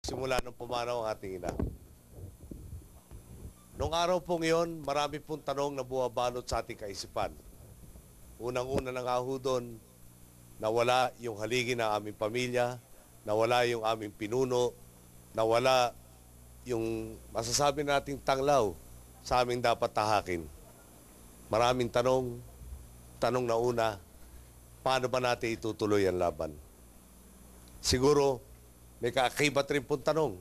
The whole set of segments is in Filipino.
simula nung pumanaw ang ating ina. Noong araw pong iyon, marami pong tanong na buwabalot sa ating kaisipan. Unang-una na nga ho doon, nawala yung haligi ng aming pamilya, nawala yung aming pinuno, nawala yung masasabi nating tanglaw sa aming dapat tahakin. Maraming tanong na una, paano ba natin itutuloy ang laban? Siguro, may kaakibat rin pong tanong,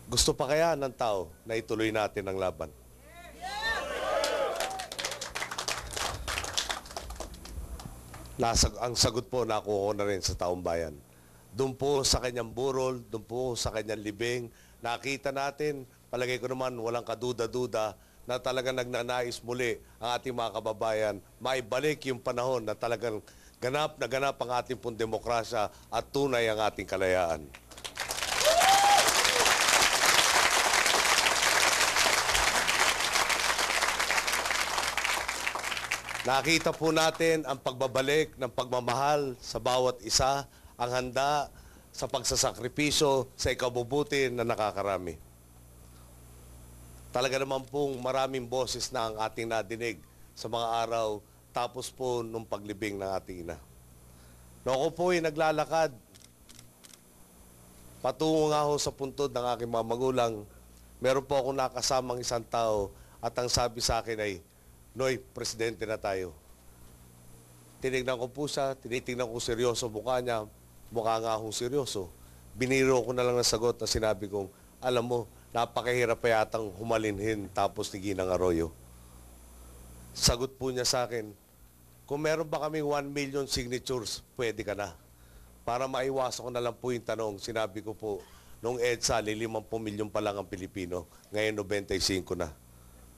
gusto pa kaya ng tao na ituloy natin ang laban? Ang sagot po nakuha ko na rin sa taong bayan. Doon po sa kanyang burol, doon po sa kanyang libing, nakita natin, palagay ko naman walang kaduda-duda, na talagang nagnanais muli ang ating mga kababayan, maibalik yung panahon na talagang ganap na ganap ang ating pong demokrasya at tunay ang ating kalayaan. Nakita po natin ang pagbabalik ng pagmamahal sa bawat isa, ang handa sa pagsasakripisyo sa ikabubuti na nakakarami. Talaga naman pong maraming boses na ang ating nadinig sa mga araw tapos po nung paglibing ng ating ina. Noong ako po ay naglalakad, patungo nga ho sa puntod ng aking mga magulang, meron po akong nakasamang isang tao at ang sabi sa akin ay, Noy, presidente na tayo. Tinignan ko po siya, tinitingnan ko seryoso mukha niya, mukha nga akong seryoso. Biniro ko na lang ng sagot na sinabi kong, alam mo, napakahirap pa yatang humalinhin tapos ni Ginang Arroyo. Sagot po niya sa akin, kung meron ba kaming 1 million signatures, pwede ka na. Para maiwasan ko na lang po yung tanong, sinabi ko po, nung EDSA, 50 milyon pa lang ang Pilipino, ngayon 95 na.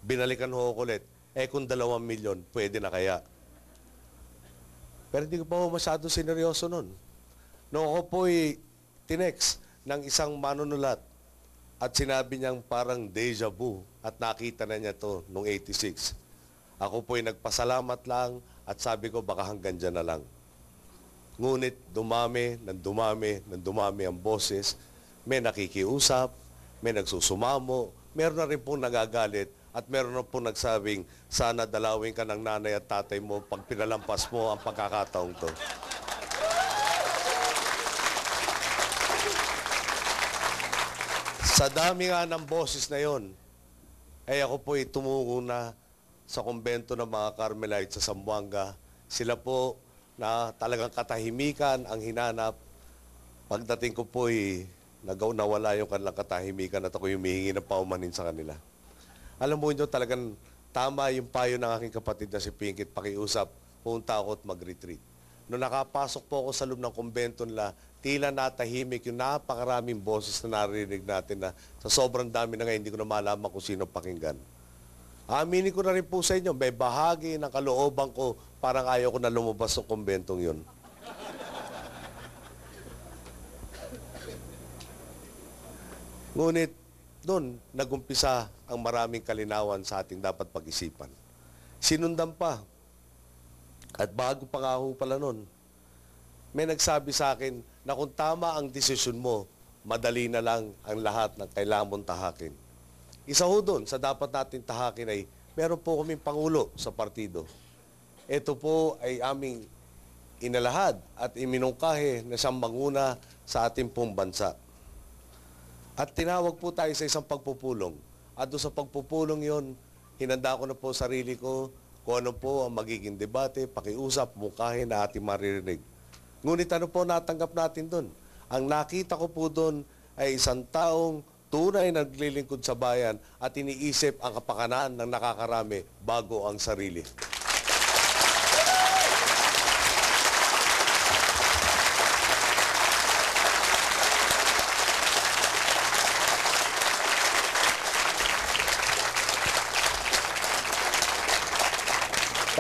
Binalikan ho ko ulit, kung 2 milyon, pwede na kaya? Pero hindi ko pa masyado sineryoso nun. Noong ako po'y tinext ng isang manunulat at sinabi niyang parang deja vu at nakita na niya to noong 86. Ako po'y nagpasalamat lang at sabi ko baka hanggang dyan na lang. Ngunit dumami ang boses, may nakikiusap, may nagsusumamo, meron na rin pong nagagalit at meron na pong nagsabing, sana dalawin ka ng nanay at tatay mo pag pinalampas mo ang pagkakataong to. Sa dami nga ng boses na yon, ay ako po'y tumungo na sa kumbento ng mga Carmelite sa Zamboanga. Sila po na talagang katahimikan ang hinanap. Pagdating ko po'y nawala yung kanilang katahimikan at ako'y humihingi ng paumanin sa kanila. Alam mo nyo, talagang tama yung payo ng aking kapatid na si Pinkit, pakiusap, punta ako at mag-retreat. Noong nakapasok po ako sa loob ng kumbento nila, tila natahimik yung napakaraming boses na narinig natin na sa sobrang dami na ngayon, hindi ko na malaman kung sino pakinggan. Aminin ko na rin po sa inyo, may bahagi ng kalooban ko, parang ayaw ko na lumabas sa kumbentong yun. Ngunit, doon, nagumpisa ang maraming kalinawan sa ating dapat pag-isipan. Sinundan pa. At bago pa nga ho pala noon, may nagsabi sa akin na kung tama ang desisyon mo, madali na lang ang lahat ng kailangan mong tahakin. Isa ho doon, sa dapat natin tahakin ay, meron po kaming pangulo sa partido. Ito po ay aming inalahad at iminungkahi na siyang manguna sa ating pong bansa. At tinawag po tayo sa isang pagpupulong. At doon sa pagpupulong yon, hinanda ko na po sarili ko kung ano po ang magiging debate, pakiusap, mungkahin na ating maririnig. Ngunit ano po natanggap natin doon? Ang nakita ko po doon ay isang taong tunay na naglilingkod sa bayan at iniisip ang kapakanan ng nakakarami bago ang sarili.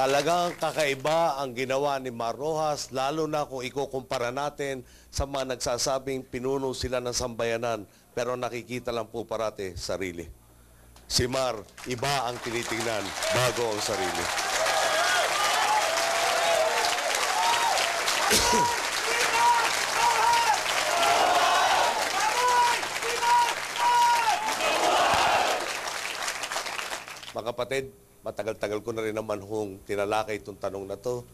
Talagang kakaiba ang ginawa ni Mar Rojas, lalo na kung ikukumpara natin sa mga nagsasabing pinuno sila ng sambayanan, pero nakikita lang po parate sarili. Si Mar, iba ang tinitingnan bago ang sarili. Mga kapatid, matagal-tagal ko na rin naman hong tinalakay itong tanong na to.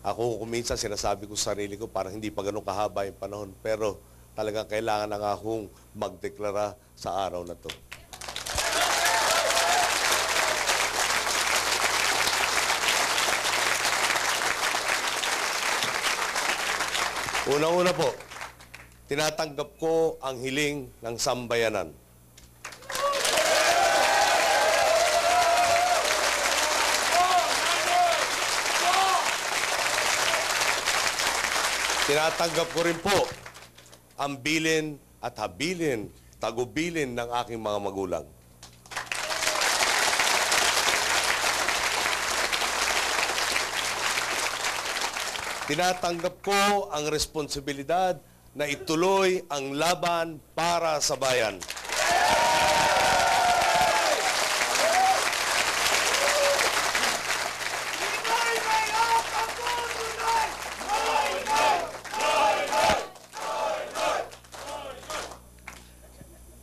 Ako kuminsan sinasabi ko sa sarili ko parang hindi pa ganun kahaba yung panahon. Pero talagang kailangan na nga hong magdeklara sa araw na to. Unang-una po, tinatanggap ko ang hiling ng sambayanan. Tinatanggap ko rin po ang bilin at habilin, tagubilin ng aking mga magulang. Tinatanggap ko ang responsibilidad na ituloy ang laban para sa bayan.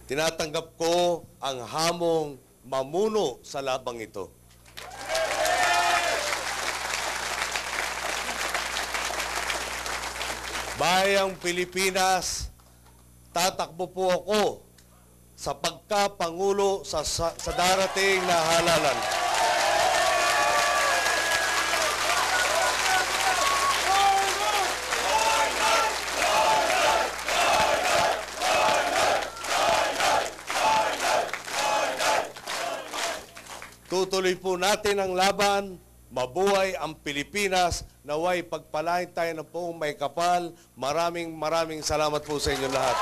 Tinatanggap ko ang hamong mamuno sa labang ito. Bayang Pilipinas, tatakbo po ako sa pagkapangulo sa darating na halalan. Tutuloy po natin ang laban. Mabuhay ang Pilipinas. Naway pagpalain tayo ng poong may kapal. Maraming salamat po sa inyo lahat.